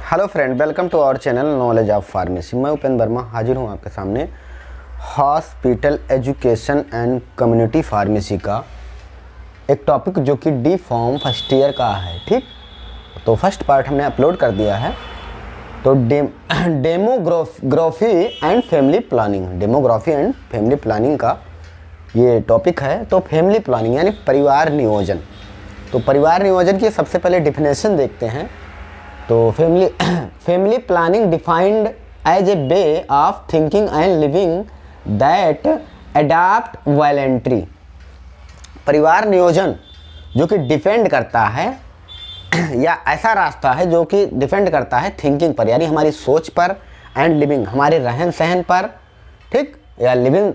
Hello friend, welcome to our channel knowledge of pharmacy. मैं उपेंद्र वर्मा हाजिर हूँ आपके सामने hospital education and community pharmacy का एक टॉपिक जो कि डी फॉर्म फर्स्ट ईयर का है। ठीक, तो फर्स्ट पार्ट हमने अपलोड कर दिया है। तो डेमोग्राफी एंड फैमिली प्लानिंग का ये टॉपिक है। तो फैमिली प्लानिंग यानी परिवार नियोजन। तो परिवार नियोजन की सबसे पहले डिफिनेशन देखते हैं। तो family planning defined as a way of thinking and living that adopt voluntary. परिवार नियोजन जो कि डिपेंड करता है या ऐसा रास्ता है जो कि डिपेंड करता है थिंकिंग पर, यानी हमारी सोच पर, एंड लिविंग हमारे रहन सहन पर, ठीक, या लिविंग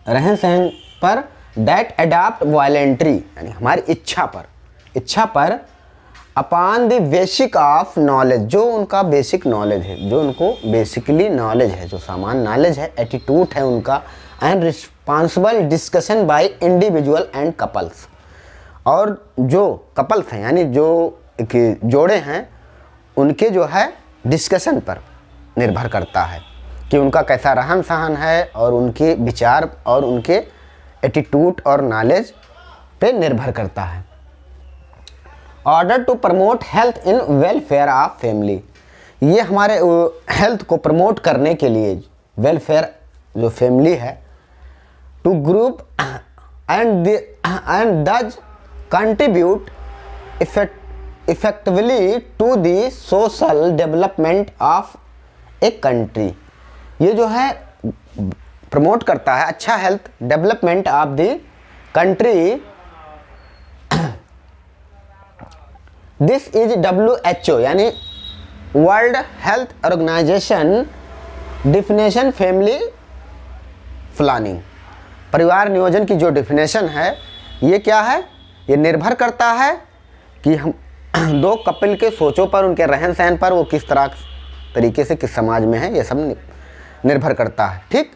रहन सहन पर, दैट अडॉप्ट वॉलंटरी यानी हमारी इच्छा पर upon the basic of knowledge, जो उनका बेसिक नॉलेज है, जो उनको बेसिकली नॉलेज है, जो सामान्य नॉलेज है, एटीट्यूड है उनका, and responsible discussion by individual and couples. और जो कपल्स हैं यानी जो जोड़े हैं उनके जो है डिस्कशन पर निर्भर करता है कि उनका कैसा रहन सहन है और उनके विचार और उनके एटीट्यूड और नॉलेज पे निर्भर करता है। Order to promote health in welfare of family, ये हमारे हेल्थ को प्रमोट करने के लिए वेलफेयर जो फैमिली है, to group and thus contribute effectively to the social development of a country. ये जो है प्रमोट करता है अच्छा health development of the country. This is WHO यानी world health organisation definition family planning. परिवार नियोजन की जो डिफिनेशन है ये क्या है? ये निर्भर करता है कि हम दो कपल के सोचों पर, उनके रहन सहन पर, वो किस तरीके से किस समाज में है, ये सब निर्भर करता है। ठीक,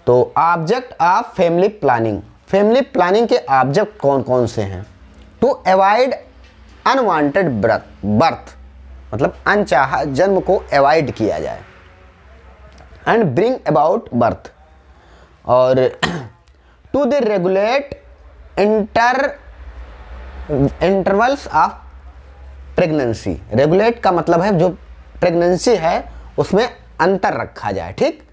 तो ऑब्जेक्ट ऑफ फैमिली प्लानिंग के ऑब्जेक्ट कौन कौन से हैं? टू अवॉइड अनवांटेड बर्थ मतलब अनचाहा जन्म को अवॉइड किया जाए, एंड ब्रिंग अबाउट बर्थ, और to the regulate intervals of pregnancy. Regulate का मतलब है जो प्रेगनेंसी है उसमें अंतर रखा जाए। ठीक,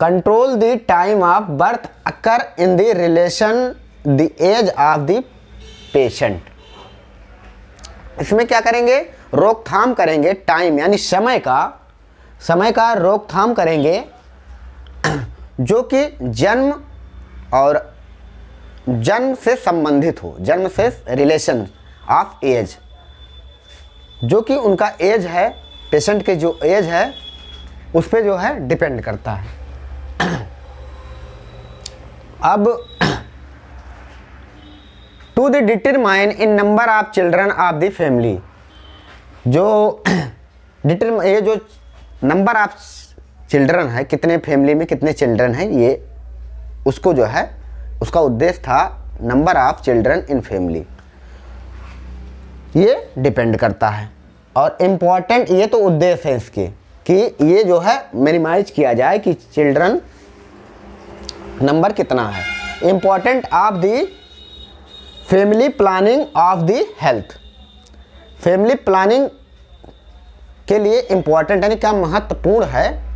control the time of birth occur in the relation the age of the patient. इसमें क्या करेंगे? रोकथाम करेंगे, टाइम यानी समय का रोकथाम करेंगे जो कि जन्म से संबंधित हो, जन्म से रिलेशन ऑफ एज, जो कि उनका एज है, पेशेंट के जो एज है उस पे जो है डिपेंड करता है। अब to the determine in number of children of the family, जो ये जो नंबर ऑफ चिल्ड्रन है, कितने फैमिली में कितने चिल्ड्रन हैं, ये उसको जो है उसका उद्देश्य था number of children in family, ये डिपेंड करता है। और इम्पॉर्टेंट ये तो उद्देश्य है इसके कि ये जो है मिनिमाइज किया जाए कि चिल्ड्रन नंबर कितना है। Important of the family planning of the health, family planning के लिए इम्पॉर्टेंट यानी क्या महत्वपूर्ण है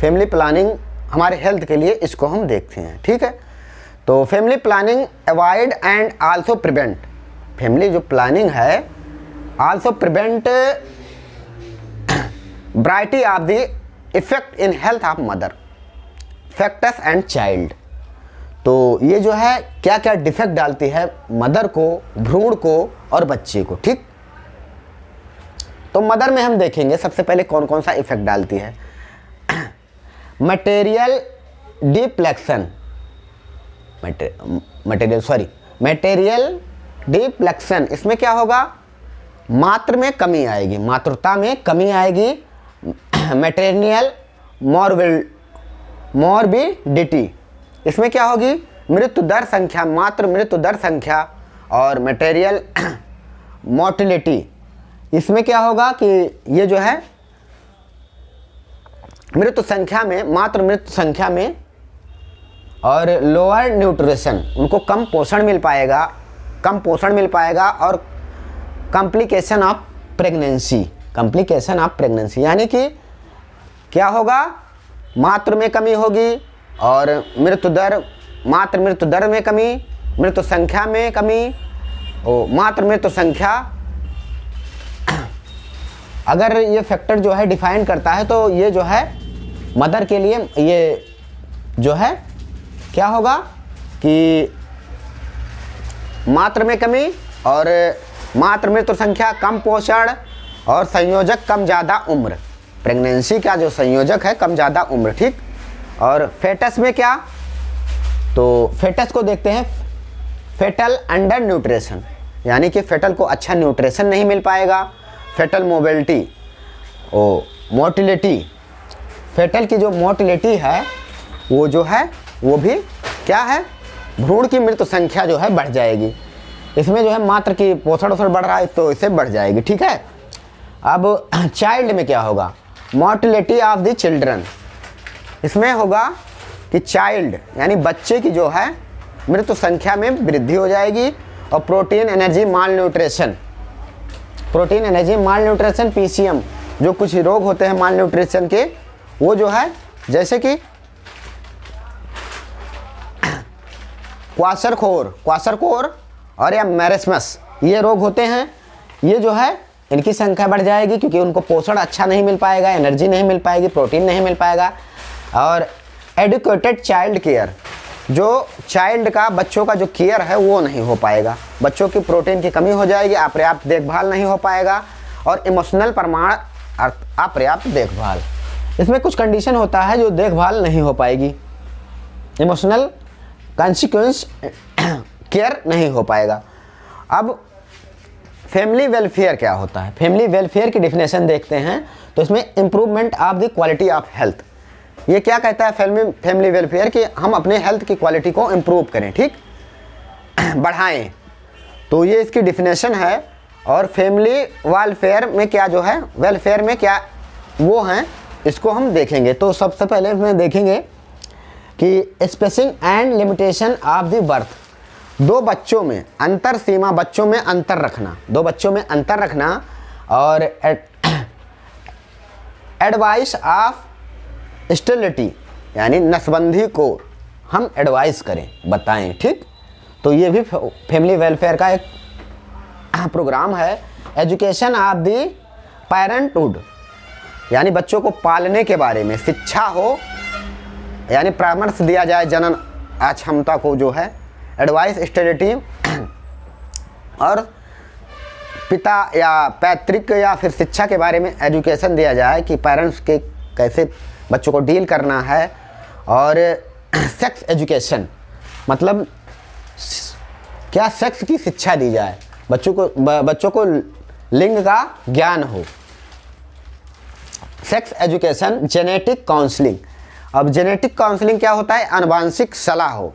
फैमिली प्लानिंग हमारे हेल्थ के लिए, इसको हम देखते हैं। ठीक है, तो family planning avoid and also prevent, family जो प्लानिंग है also prevent variety of the effect in health of mother factors and child. तो ये जो है क्या क्या डिफेक्ट डालती है मदर को, भ्रूण को और बच्चे को। ठीक, तो मदर में हम देखेंगे सबसे पहले कौन कौन सा इफेक्ट डालती है। मटेरियल डिप्लेक्शन, इसमें क्या होगा? मात्र में कमी आएगी, मातृता में कमी आएगी। मैटरनियल मॉर्बिडिटी, इसमें क्या होगी? मृत्यु दर संख्या, मात्र मृत्यु दर संख्या, और मटेरियल मोर्टिलिटी इसमें क्या होगा कि ये जो है मृत्यु संख्या में, मात्र मृत्यु संख्या में और लोअर न्यूट्रिशन, उनको कम पोषण मिल पाएगा, कम पोषण मिल पाएगा और complication of pregnancy, complication of pregnancy यानी कि क्या होगा, मात्र में कमी होगी और मृत्यु दर, मात्र मृत्यु दर में कमी, मृत्यु संख्या में कमी और मात्र मृत्यु संख्या। अगर ये फैक्टर जो है डिफाइन करता है तो ये जो है मदर के लिए ये जो है क्या होगा कि मात्र में कमी और मात्र मृत्यु संख्या, कम पोषण और संयोजक कम ज़्यादा उम्र, प्रेगनेंसी का जो संयोजक है कम ज़्यादा उम्र, ठीक। और फेटस में क्या, तो फेटस को देखते हैं, फेटल अंडर न्यूट्रिशन यानी कि फेटल को अच्छा न्यूट्रिशन नहीं मिल पाएगा, फेटल मोबिलिटी ओ मोटिलिटी, फेटल की जो मोटिलिटी है वो जो है वो भी क्या है, भ्रूण की मृत्यु संख्या जो है बढ़ जाएगी। इसमें जो है मात्र की पोषण बढ़ रहा है तो इससे बढ़ जाएगी, ठीक है। अब चाइल्ड में क्या होगा, मोर्टेलिटी ऑफ द चिल्ड्रन, इसमें होगा कि चाइल्ड यानी बच्चे की जो है मृत्यु संख्या में वृद्धि हो जाएगी और प्रोटीन एनर्जी माल न्यूट्रिशन, प्रोटीन एनर्जी माल न्यूट्रिशन पीसीएम, जो कुछ रोग होते हैं माल न्यूट्रिशन के, वो जो है जैसे कि क्वाशरकोर और या मैरेस्मस, ये रोग होते हैं, ये जो है इनकी संख्या बढ़ जाएगी क्योंकि उनको पोषण अच्छा नहीं मिल पाएगा, एनर्जी नहीं मिल पाएगी, प्रोटीन नहीं मिल पाएगा। और एडुकेटेड चाइल्ड केयर, जो चाइल्ड का, बच्चों का जो केयर है वो नहीं हो पाएगा, बच्चों की प्रोटीन की कमी हो जाएगी, अपर्याप्त देखभाल नहीं हो पाएगा और इमोशनल प्रमाण अपर्याप्त देखभाल, इसमें कुछ कंडीशन होता है जो देखभाल नहीं हो पाएगी, इमोशनल कॉन्सिक्वेंस केयर नहीं हो पाएगा। अब फैमिली वेलफेयर क्या होता है, फैमिली वेलफेयर की डिफिनेशन देखते हैं तो इसमें improvement of the quality of health, ये क्या कहता है फैमिली वेलफेयर कि हम अपने हेल्थ की क्वालिटी को इम्प्रूव करें, ठीक, बढ़ाएं, तो ये इसकी डिफिनेशन है। और फैमिली वेलफेयर में क्या जो है, वेलफेयर में क्या वो हैं, इसको हम देखेंगे। तो सबसे पहले हम देखेंगे कि spacing and limitation of the birth, दो बच्चों में अंतर सीमा, बच्चों में अंतर रखना, दो बच्चों में अंतर रखना और एडवाइस ऑफ स्टेरिलिटी यानी नसबंदी को हम एडवाइस करें, बताएं, ठीक। तो ये भी फैमिली वेलफेयर का एक प्रोग्राम है। एजुकेशन ऑफ द पेरेंटहुड यानी बच्चों को पालने के बारे में शिक्षा हो, यानी परामर्श दिया जाए जनन अक्षमता को जो है, एडवाइस स्टेरिलिटी और पिता या पैतृक या फिर शिक्षा के बारे में एजुकेशन दिया जाए कि पेरेंट्स के कैसे बच्चों को डील करना है। और सेक्स एजुकेशन मतलब क्या, सेक्स की शिक्षा दी जाए, बच्चों को लिंग का ज्ञान हो। सेक्स एजुकेशन, जेनेटिक काउंसलिंग, अब जेनेटिक काउंसलिंग क्या होता है, आनुवांशिक सलाह हो,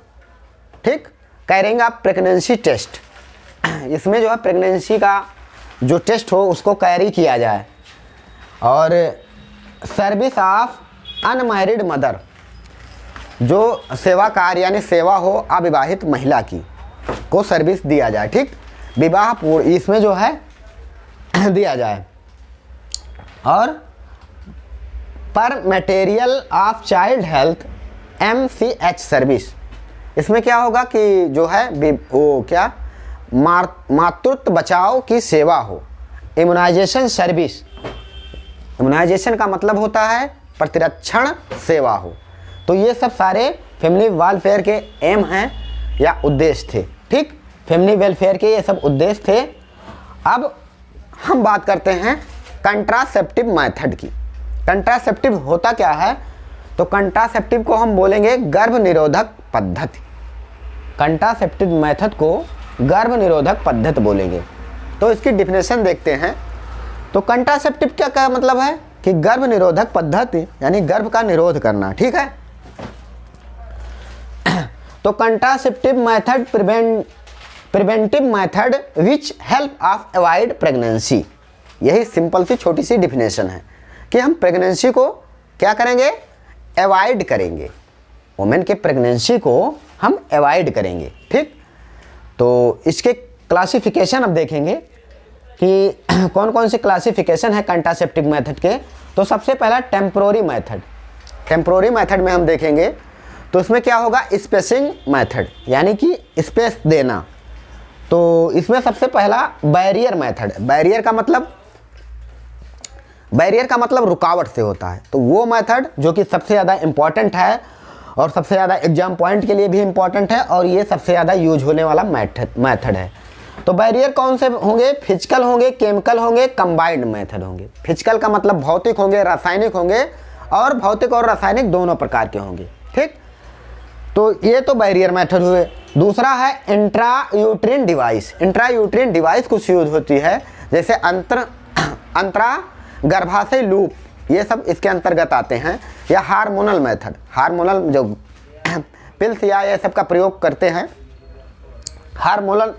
ठीक। कैरिंग ऑफ प्रेगनेंसी टेस्ट, इसमें जो है प्रेगनेंसी का जो टेस्ट हो उसको कैरी किया जाए। और सर्विस ऑफ अनमैरिड मदर, जो सेवा कार्य यानी सेवा हो अविवाहित महिला की को सर्विस दिया जाए, ठीक, विवाह पूर्व इसमें जो है दिया जाए। और पर material of child health MCH service, इसमें क्या होगा कि जो है वो क्या, मातृत्व बचाव की सेवा हो। इम्यूनाइजेशन सर्विस, इम्यूनाइजेशन का मतलब होता है प्रतिरक्षण सेवा हो। तो ये सब सारे फैमिली वेलफेयर के एम हैं या उद्देश्य थे, ठीक, फैमिली वेलफेयर के ये सब उद्देश्य थे। अब हम बात करते हैं कंट्रासेप्टिव मेथड की। कंट्रासेप्टिव होता क्या है, तो कंट्रासेप्टिव को हम बोलेंगे गर्भ निरोधक पद्धति, कंट्रासेप्टिव मेथड को गर्भ निरोधक पद्धति बोलेंगे। तो इसकी डिफिनेशन देखते हैं। तो कंट्रासेप्टिव क्या मतलब है कि गर्भ निरोधक पद्धति यानी गर्भ का निरोध करना, ठीक है। तो contraceptive method preventive method which help of avoid pregnancy, यही सिंपल सी छोटी सी डिफिनेशन है कि हम प्रेगनेंसी को क्या करेंगे, अवॉइड करेंगे, वुमेन के प्रेगनेंसी को हम अवॉइड करेंगे। ठीक, तो इसके क्लासिफिकेशन अब देखेंगे कि कौन कौन से क्लासिफिकेशन है कंट्रासेप्टिव मेथड के। तो सबसे पहला टेम्पोररी मेथड। टेम्पोररी मेथड में हम देखेंगे तो इसमें क्या होगा, स्पेसिंग मेथड, यानी कि स्पेस देना। तो इसमें सबसे पहला बैरियर मेथड। बैरियर का मतलब रुकावट से होता है। तो वो मेथड जो कि सबसे ज़्यादा इम्पॉर्टेंट है और सबसे ज़्यादा एग्जाम पॉइंट के लिए भी इम्पॉर्टेंट है, और ये सबसे ज़्यादा यूज होने वाला मेथड है। तो बैरियर कौन से होंगे, फिजिकल होंगे, केमिकल होंगे, कंबाइंड मेथड होंगे। फिजिकल का मतलब भौतिक होंगे, रासायनिक होंगे, और भौतिक और रासायनिक दोनों प्रकार के होंगे। ठीक, तो ये तो बैरियर मेथड हुए। दूसरा है intra uterine device. Intra uterine device कुछ यूज होती है, जैसे अंतरा गर्भाशय लूप, ये सब इसके अंतर्गत आते हैं। या हार्मोनल मेथड, हार्मोनल जो पिल्स या ये सब का प्रयोग करते हैं, हार्मोनल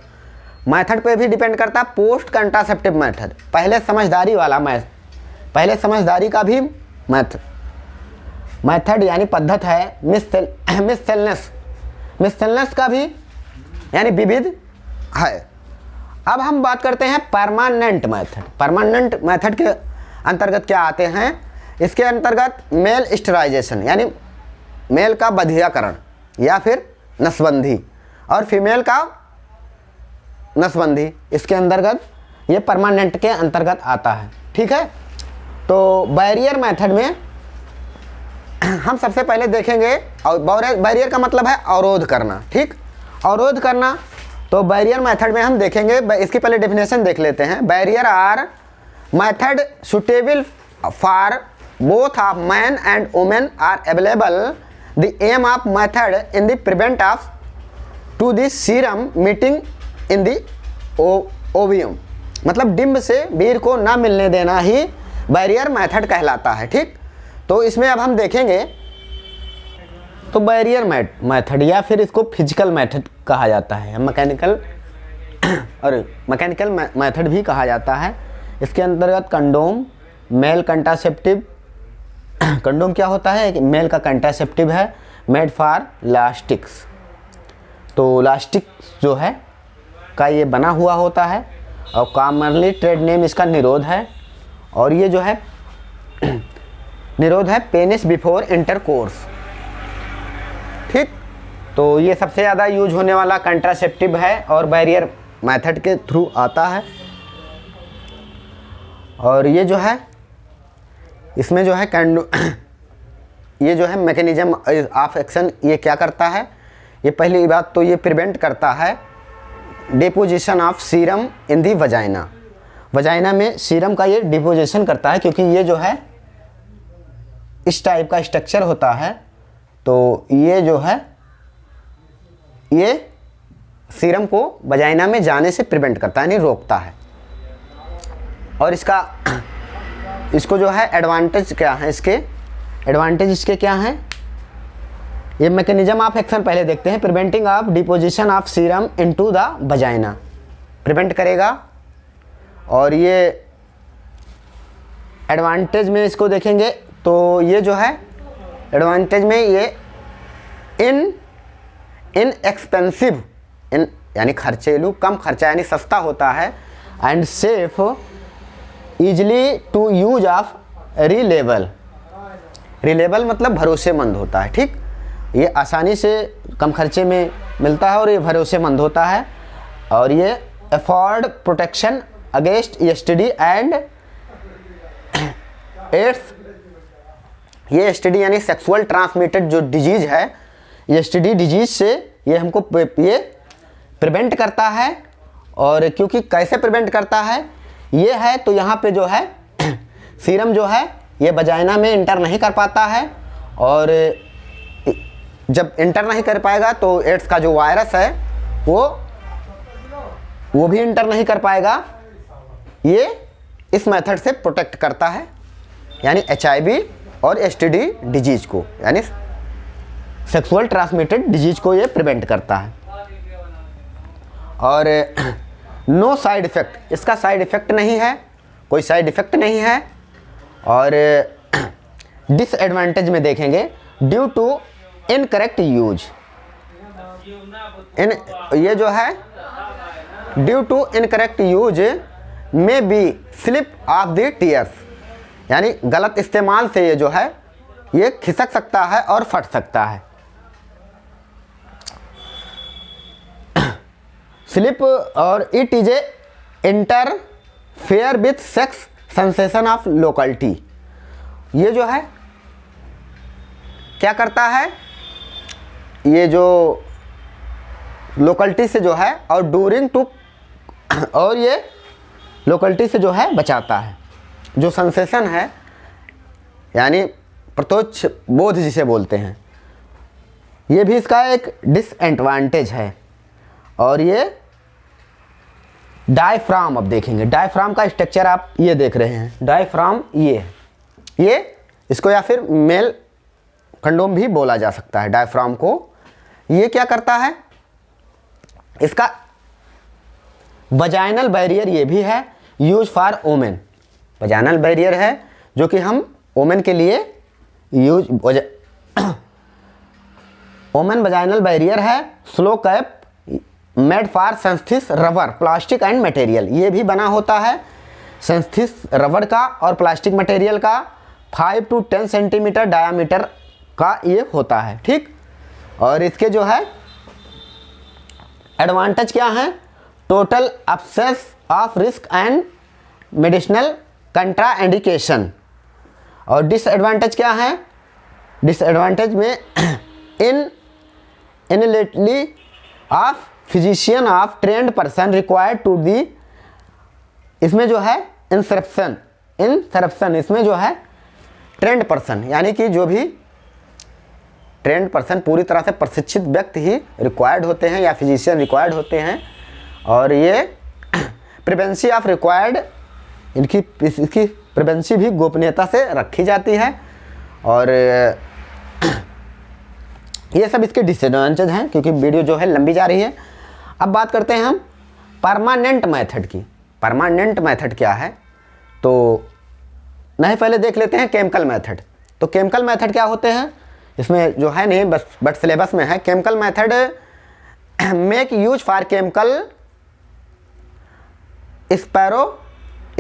मेथड पे भी डिपेंड करता है। पोस्ट कंट्रासेप्टिव मेथड, पहले समझदारी का भी मेथड यानी पद्धत है। मिससेलनेस का भी यानी विविध है। अब हम बात करते हैं परमानेंट मेथड। परमानेंट मेथड के अंतर्गत क्या आते हैं, इसके अंतर्गत मेल स्टेराइजेशन यानी मेल का बधियाकरण या फिर नसबंदी, और फीमेल का नसबंदी, इसके अंतर्गत ये परमानेंट के अंतर्गत आता है। ठीक है, तो बैरियर मेथड में हम सबसे पहले देखेंगे, और बैरियर का मतलब है अवरोध करना। ठीक, अवरोध करना। तो बैरियर मेथड में हम देखेंगे, इसकी पहले डेफिनेशन देख लेते हैं। Barrier are method suitable for both of man and women are available. The aim of method in the prevent of to the serum meeting in the ovum, मतलब डिम्ब से वीर को ना मिलने देना ही बैरियर मेथड कहलाता है। ठीक, तो इसमें अब हम देखेंगे तो बैरियर मेथड या फिर इसको फिजिकल मेथड कहा जाता है, मैकेनिकल मेथड भी कहा जाता है। इसके अंतर्गत कंडोम, मेल कंट्रासेप्टिव। कंडोम क्या होता है, मेल का कंट्रासेप्टिव है, मेड फॉर लास्टिक्स। तो लास्टिक जो है का ये बना हुआ होता है, और कॉमनली ट्रेड नेम इसका निरोध है। और ये जो है निरोध है पेनिस बिफोर इंटरकोर्स। ठीक, तो ये सबसे ज़्यादा यूज होने वाला कंट्रासेप्टिव है और बैरियर मेथड के थ्रू आता है। और ये जो है इसमें जो है ये जो है मैकेनिज्म ऑफ एक्शन, ये क्या करता है, ये पहली बात तो ये प्रिवेंट करता है deposition of serum in the vagina. Vagina में सीरम का ये डिपोजिशन करता है, क्योंकि ये जो है इस टाइप का स्ट्रक्चर होता है। तो ये जो है ये सीरम को वजाइना में जाने से प्रिवेंट करता है, यानी रोकता है। और इसको जो है एडवांटेज क्या है, इसके क्या हैं, ये मैकेनिज्म ऑफ एक्शन पहले देखते हैं। Preventing of deposition of serum into the vagina, prevent करेगा। और ये एडवांटेज में इसको देखेंगे तो ये जो है एडवांटेज में ये इनएक्सपेंसिव, यानी खर्चेलू, कम खर्चा यानी सस्ता होता है। And safe, easily to use of reliable मतलब भरोसेमंद होता है। ठीक, ये आसानी से कम खर्चे में मिलता है और ये भरोसेमंद होता है। और ये afford protection against STD and AIDS. ये एसटीडी यानी सेक्सुअल ट्रांसमिटेड जो डिजीज़ है, एसटीडी डिजीज़ से ये हमको ये प्रिवेंट करता है। और क्योंकि कैसे प्रिवेंट करता है ये है, तो यहाँ पे जो है सीरम जो है ये वजाइना में इंटर नहीं कर पाता है, और जब इंटर नहीं कर पाएगा तो एड्स का जो वायरस है वो भी इंटर नहीं कर पाएगा। ये इस मेथड से प्रोटेक्ट करता है, यानी एचआईवी और एसटीडी डिजीज़ को, यानी सेक्सुअल ट्रांसमिटेड डिजीज़ को ये प्रिवेंट करता है। और नो साइड इफ़ेक्ट, इसका साइड इफ़ेक्ट नहीं है, कोई साइड इफ़ेक्ट नहीं है। और डिसएडवांटेज में देखेंगे ड्यू टू इनकरेक्ट यूज, ये जो है due to incorrect use may be slip of the tears, यानी गलत इस्तेमाल से ये जो है ये खिसक सकता है और फट सकता है। स्लिप और it is a interfere with sex sensation of locality, ये जो है क्या करता है, ये जो लोकलिटी से जो है और ड्यूरिंग टू, और ये लोकलिटी से जो है बचाता है। जो सेंसेशन है यानी प्रत्यक्ष बोध जिसे बोलते हैं, ये भी इसका एक डिसएडवांटेज है। और ये डायफ्राम, अब देखेंगे डायफ्राम का स्ट्रक्चर आप ये देख रहे हैं, डायफ्राम ये इसको या फिर मेल कंडोम भी बोला जा सकता है डायफ्राम को। ये क्या करता है, इसका वजाइनल बैरियर ये भी है, use for women, vaginal barrier है जो कि हम वोमेन के लिए यूज, वोमेन वजाइनल बैरियर है। Slow cap made for synthesis rubber plastic and material, ये भी बना होता है सिंथेसिस रबर का और प्लास्टिक मटेरियल का। 5 to 10 सेंटीमीटर डायामीटर का ये होता है, ठीक। और इसके जो है एडवांटेज क्या है, total absence of risk and medicinal contraindication. और डिसएडवांटेज क्या है, डिसएडवांटेज में initially of physician of trained person required to the, इसमें जो है इंसरप्शन, इसमें जो है ट्रेंड पर्सन यानी कि जो भी ट्रेंड पर्सन पूरी तरह से प्रशिक्षित व्यक्ति ही रिक्वायर्ड होते हैं या फिजिशियन रिक्वायर्ड होते हैं। और ये प्रिवेंसी ऑफ रिक्वायर्ड, इसकी प्रिवेंसी भी गोपनीयता से रखी जाती है। और ये सब इसके डिसएडवांटेज हैं क्योंकि वीडियो जो है लंबी जा रही है। अब बात करते हैं हम परमानेंट मेथड की। परमानेंट मेथड क्या है, तो नहीं पहले देख लेते हैं केमिकल मेथड। तो केमिकल मेथड क्या होते हैं, इसमें जो है नहीं बट सिलेबस में है। Chemical method make use for chemical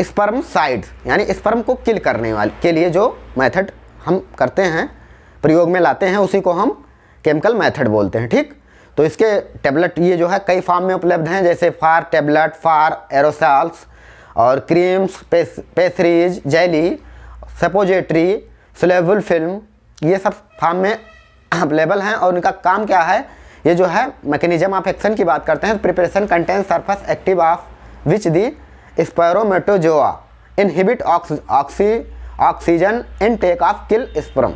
spermicides, यानी स्पर्म को किल करने वाले के लिए जो मेथड हम करते हैं, प्रयोग में लाते हैं, उसी को हम केमिकल मेथड बोलते हैं, ठीक। तो इसके टेबलेट ये जो है कई फॉर्म में उपलब्ध हैं, जैसे फार टेबलेट, फार एरोसॉल्स और creams, pastries, jelly, suppository, soluble film, ये सब फॉर्म में अवेलेबल हैं। और उनका काम क्या है, ये जो है मैकेनिज्म ऑफ एक्शन की बात करते हैं। Preparation contain surface active of which the spermatozoa inhibit oxygen intake of kill sperm,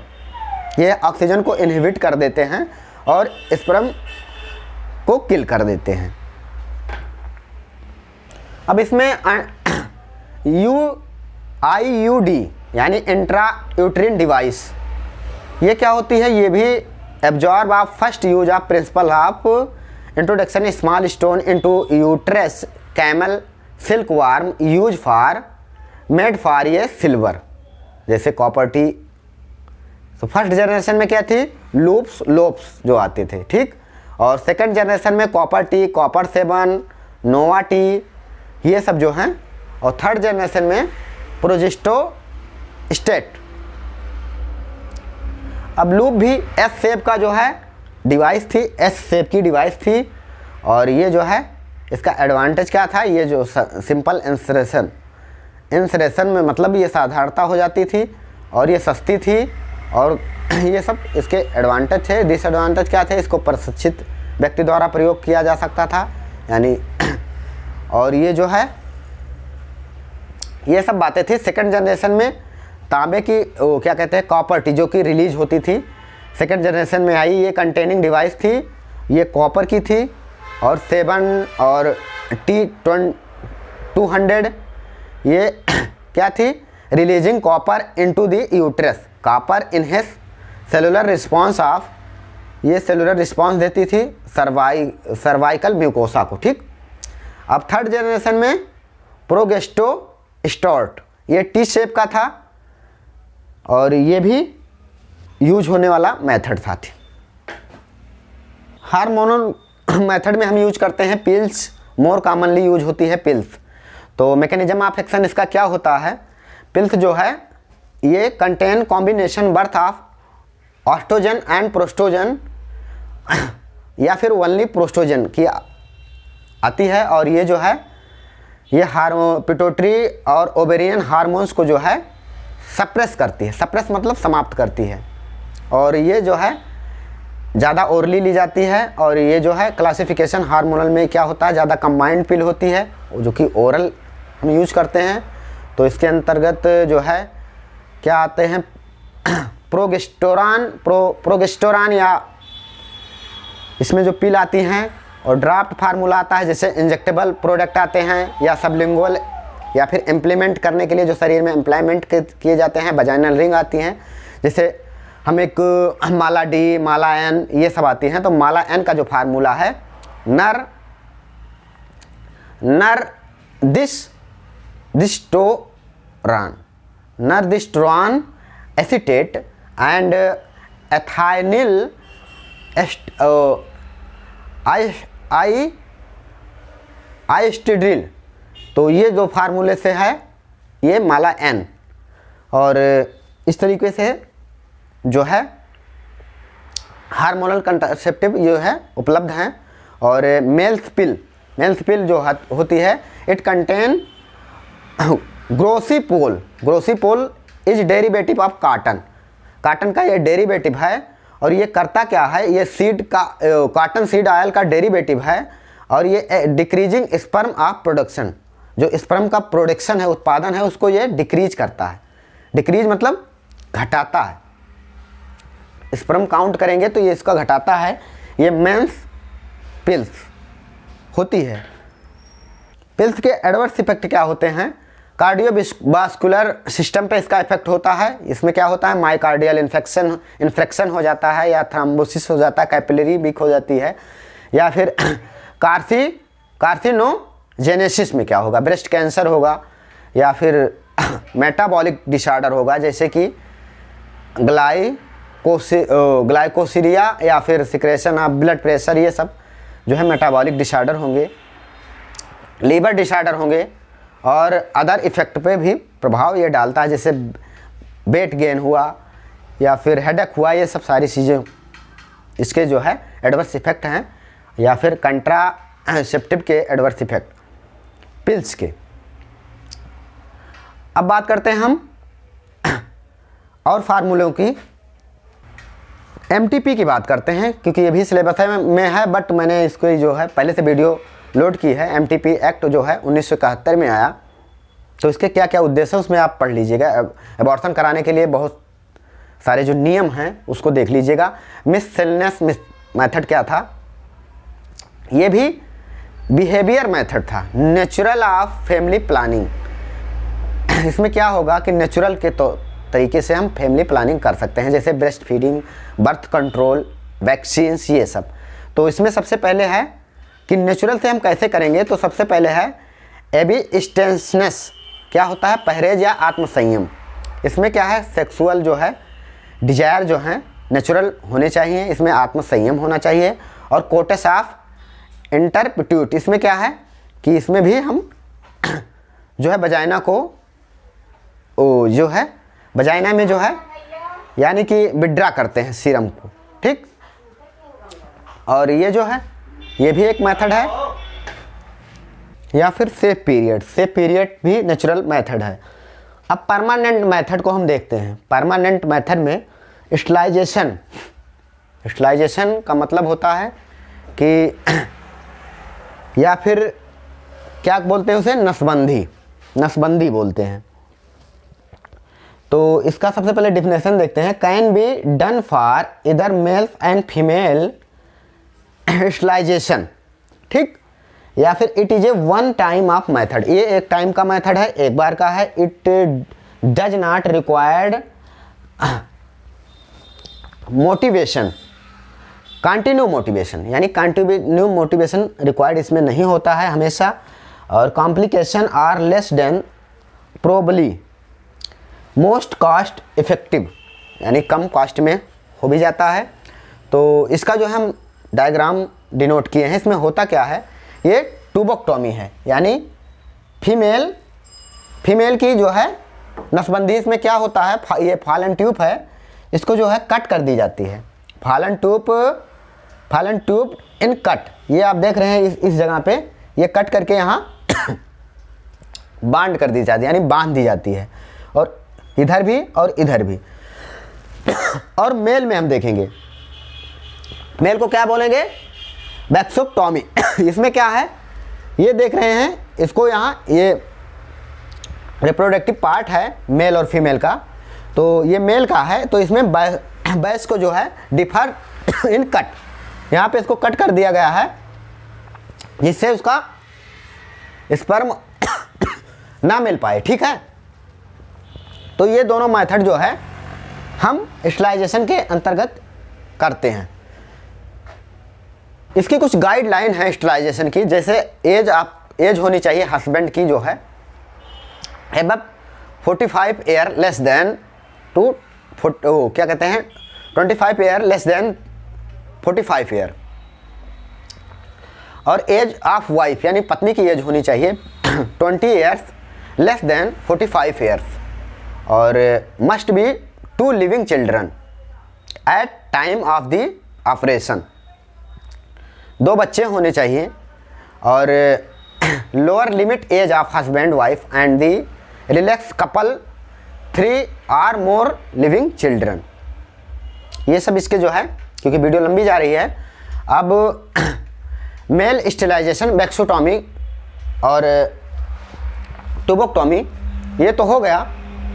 ये ऑक्सीजन को इनहिबिट कर देते हैं और स्पर्म को किल कर देते हैं। अब इसमें IUD यानी इंट्रा यूट्रिन डिवाइस, ये क्या होती है, ये भी absorb of first use of principle of introduction small stone into uterus camel silk warm use for made for ये सिल्वर, जैसे कॉपर टी। तो फर्स्ट जनरेशन में क्या थी, लोप्स जो आते थे, ठीक। और सेकंड जनरेशन में कॉपर टी, कॉपर 7, नोवा टी, ये सब जो हैं। और थर्ड जनरेशन में प्रोजेस्टोस्टेट। अब लूप भी एस शेप का जो है डिवाइस थी, एस शेप की डिवाइस थी। और ये जो है इसका एडवांटेज क्या था, ये जो सिंपल इंसरेशन में मतलब ये साधारणता हो जाती थी और ये सस्ती थी। और ये सब इसके एडवांटेज थे। डिसएडवांटेज क्या थे, इसको प्रशिक्षित व्यक्ति द्वारा प्रयोग किया जा सकता था यानी। और ये जो है ये सब बातें थी। सेकंड जनरेशन में तांबे की वो क्या कहते हैं कॉपर टी जो कि रिलीज होती थी, सेकंड जनरेशन में आई। ये कंटेनिंग डिवाइस थी, ये कॉपर की थी। और 7 और T200 ये क्या थी, releasing copper into the uterus, copper enhances cellular response of, ये सेलुलर रिस्पॉन्स देती थी सर्वाइकल म्यूकोसा को, ठीक। अब थर्ड जनरेशन में प्रोजेस्टोस्टेट ये टी शेप का था और ये भी यूज होने वाला मेथड था। हार्मोनल मेथड में हम यूज करते हैं पिल्स, मोर कॉमनली यूज होती है पिल्स। तो मैकेनिज्म ऑफ एक्शन इसका क्या होता है, पिल्स जो है ये contain combination birth of oestrogen and progestogen या फिर ओनली प्रोस्टोजन की आती है, और ये जो है ये पिट्यूटरी और ओवेरियन हार्मोन्स को जो है सप्रेस करती है। सप्रेस मतलब समाप्त करती है, और ये जो है ज़्यादा ओरली ली जाती है। और ये जो है क्लासिफिकेशन हार्मोनल में क्या होता है, ज़्यादा कंबाइंड पिल होती है जो कि ओरल हम यूज करते हैं। तो इसके अंतर्गत जो है क्या आते हैं, प्रोगेस्टेरोन या इसमें जो पिल आती हैं, और ड्राफ्ट फार्मूला आता है, जैसे इंजेक्टेबल प्रोडक्ट आते हैं या सबलिंगुअल, या फिर इम्प्लीमेंट करने के लिए जो शरीर में इम्प्लीमेंट किए जाते हैं वजाइनल रिंग आती हैं। जैसे हम एक माला डी, माला एन, ये सब आती हैं। तो माला एन का जो फार्मूला है नरदिस्टोरान एसीटेट एंड एथाइनिल आइस्टिड्रिल। तो ये जो फार्मूले से है ये माला एन, और इस तरीके से जो है हार्मोनल कंट्रासेप्टिव जो है उपलब्ध हैं। और मेल्स पिल जो होती है it contain gossypol is derivative of cotton का ये डेरिवेटिव है। और ये करता क्या है, ये सीड का कॉटन सीड ऑयल का डेरिवेटिव है, और ये डिक्रीजिंग स्पर्म ऑफ प्रोडक्शन, जो स्पर्म का प्रोडक्शन है, उत्पादन है, उसको ये डिक्रीज करता है। डिक्रीज मतलब घटाता है, स्पर्म काउंट करेंगे तो ये इसका घटाता है। ये मेंस पिल्स होती है। पिल्स के एडवर्स इफेक्ट क्या होते हैं, कार्डियोवास्कुलर सिस्टम पे इसका इफेक्ट होता है। इसमें क्या होता है, माइकार्डियल इन्फेक्शन हो जाता है, या थ्रोम्बोसिस हो जाता है, कैपिलरी वीक हो जाती है, या फिर कार्सिनोजेनेसिस में क्या होगा, ब्रेस्ट कैंसर होगा, या फिर मेटाबॉलिक डिसऑर्डर होगा, जैसे कि ग्लाइकोसिरिया या फिर सिक्रेशन ऑफ ब्लड प्रेशर, ये सब जो है मेटाबॉलिक डिसऑर्डर होंगे, लीवर डिसऑर्डर होंगे, और अदर इफेक्ट पे भी प्रभाव ये डालता है, जैसे वेट गेन हुआ या फिर हेडेक हुआ, ये सब सारी चीज़ें इसके जो है एडवर्स इफेक्ट हैं, या फिर कंट्रासेप्टिव के एडवर्स इफेक्ट पिल्स के। अब बात करते हैं हम और फार्मूलों की, एमटीपी की बात करते हैं, क्योंकि ये भी सिलेबस में है, बट मैंने इसको जो है पहले से वीडियो लोड की है। एमटीपी एक्ट जो है 1971 में आया, तो इसके क्या क्या उद्देश्य है उसमें आप पढ़ लीजिएगा। एबॉर्शन कराने के लिए बहुत सारे जो नियम हैं उसको देख लीजिएगा। मिससेलेनियस मेथड क्या था, ये भी बिहेवियर मेथड था, नेचुरल ऑफ फैमिली प्लानिंग। इसमें क्या होगा कि नेचुरल के तरीके से हम फैमिली प्लानिंग कर सकते हैं, जैसे breast feeding, birth control, vaccines, ये सब। तो इसमें सबसे पहले है कि नेचुरल से हम कैसे करेंगे, तो सबसे पहले है एबिस्टेंसनेस। क्या होता है, परहेज या आत्मसंयम। इसमें क्या है, सेक्सुअल जो है डिजायर जो है नेचुरल होने चाहिए, इसमें आत्मसंयम होना चाहिए। और कोटस ऑफ इंटरप्ट्यूट, इसमें क्या है कि इसमें भी हम जो है वजाइना को जो है वजाइना में जो है यानी कि विड्रा करते हैं सीरम को, ठीक। और ये जो है ये भी एक मेथड है। या फिर सेफ पीरियड भी नेचुरल मेथड है। अब परमानेंट मेथड को हम देखते हैं। परमानेंट मेथड में स्टरलाइजेशन का मतलब होता है कि या फिर क्या बोलते हैं उसे, नसबंदी बोलते हैं। तो इसका सबसे पहले डिफिनेशन देखते हैं। कैन बी डन फॉर इधर मेल एंड फीमेल स्टरलाइजेशन, ठीक। या फिर it is a one time of method, ये एक टाइम का मेथड है, एक बार का है। It does not required motivation, continue motivation, यानी कंटिन्यू मोटिवेशन रिक्वायर्ड इसमें नहीं होता है हमेशा। और complication are less than probably, most cost effective, यानी कम कॉस्ट में हो भी जाता है। तो इसका जो हम डायग्राम डिनोट किए हैं, इसमें होता क्या है, ये ट्यूबोक्टोमी है, यानी फीमेल की जो है नसबंदी, इसमें क्या होता है, ये फालन ट्यूब है, इसको जो है कट कर दी जाती है। फालन ट्यूब इन कट, ये आप देख रहे हैं इस जगह पे, ये कट करके यहाँ बांध कर दी जाती है, यानी बांध दी जाती है, और इधर भी और इधर भी। और मेल में हम देखेंगे, मेल को क्या बोलेंगे, वैक्सोक्टोमी। इसमें क्या है, ये देख रहे हैं, इसको यहाँ ये रिप्रोडक्टिव पार्ट है मेल और फीमेल का, तो ये मेल का है, तो इसमें बैस को जो है डिफर इन कट, यहाँ पे इसको कट कर दिया गया है, जिससे उसका स्पर्म ना मिल पाए, ठीक है। तो ये दोनों मेथड जो है हम स्टरलाइजेशन के अंतर्गत करते हैं। इसकी कुछ गाइडलाइन है स्टरलाइजेशन की, जैसे एज होनी चाहिए हस्बैंड की जो है एबव 45 ईयर लेस देन क्या कहते हैं 25 ईयर लेस देन 45 ईयर, और एज ऑफ वाइफ यानी पत्नी की एज होनी चाहिए 20 ईयर्स लेस देन 45 ईयर्स, और must be 2 living children at time of the operation, 2 बच्चे होने चाहिए, और lower limit age of husband wife and the relax couple 3 और मोर लिविंग चिल्ड्रन। ये सब इसके जो है, क्योंकि वीडियो लंबी जा रही है। अब मेल स्टेलाइजेशन, वैक्सोटॉमी और ट्यूबोक्टोमी ये तो हो गया।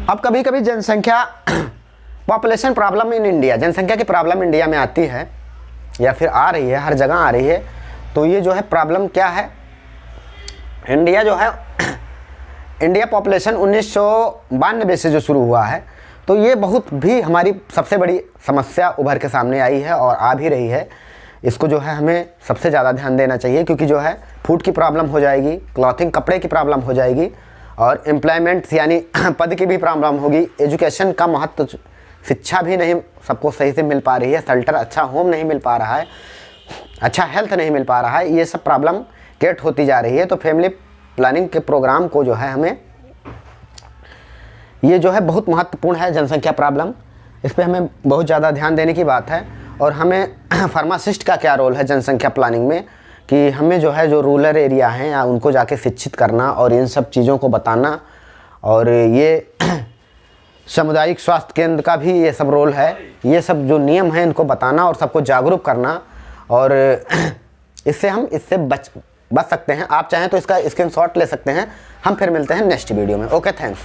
अब कभी कभी जनसंख्या पॉपुलेशन प्रॉब्लम इन इंडिया, जनसंख्या की प्रॉब्लम इंडिया में आती है या फिर आ रही है, हर जगह आ रही है। तो ये जो है प्रॉब्लम क्या है, इंडिया जो है, इंडिया पॉपुलेशन 1992 से जो शुरू हुआ है, तो ये बहुत भी हमारी सबसे बड़ी समस्या उभर के सामने आई है और आ भी रही है। इसको जो है हमें सबसे ज़्यादा ध्यान देना चाहिए, क्योंकि जो है फूड की प्रॉब्लम हो जाएगी, क्लॉथिंग कपड़े की प्रॉब्लम हो जाएगी, और एम्प्लॉयमेंट यानी पद की भी प्रॉब्लम होगी। एजुकेशन का महत्व, शिक्षा भी नहीं सबको सही से मिल पा रही है, शेल्टर अच्छा होम नहीं मिल पा रहा है, अच्छा हेल्थ नहीं मिल पा रहा है, ये सब प्रॉब्लम क्रिएट होती जा रही है। तो फैमिली प्लानिंग के प्रोग्राम को जो है हमें, ये जो है बहुत महत्वपूर्ण है जनसंख्या प्रॉब्लम, इस पर हमें बहुत ज़्यादा ध्यान देने की बात है। और हमें फार्मासिस्ट का क्या रोल है जनसंख्या प्लानिंग में, कि हमें जो है जो रूरल एरिया हैं या उनको जाके शिक्षित करना और इन सब चीज़ों को बताना, और ये सामुदायिक स्वास्थ्य केंद्र का भी ये सब रोल है, ये सब जो नियम हैं इनको बताना और सबको जागरूक करना, और इससे बच सकते हैं। आप चाहें तो इसका स्क्रीनशॉट ले सकते हैं। हम फिर मिलते हैं नेक्स्ट वीडियो में। Okay, thanks.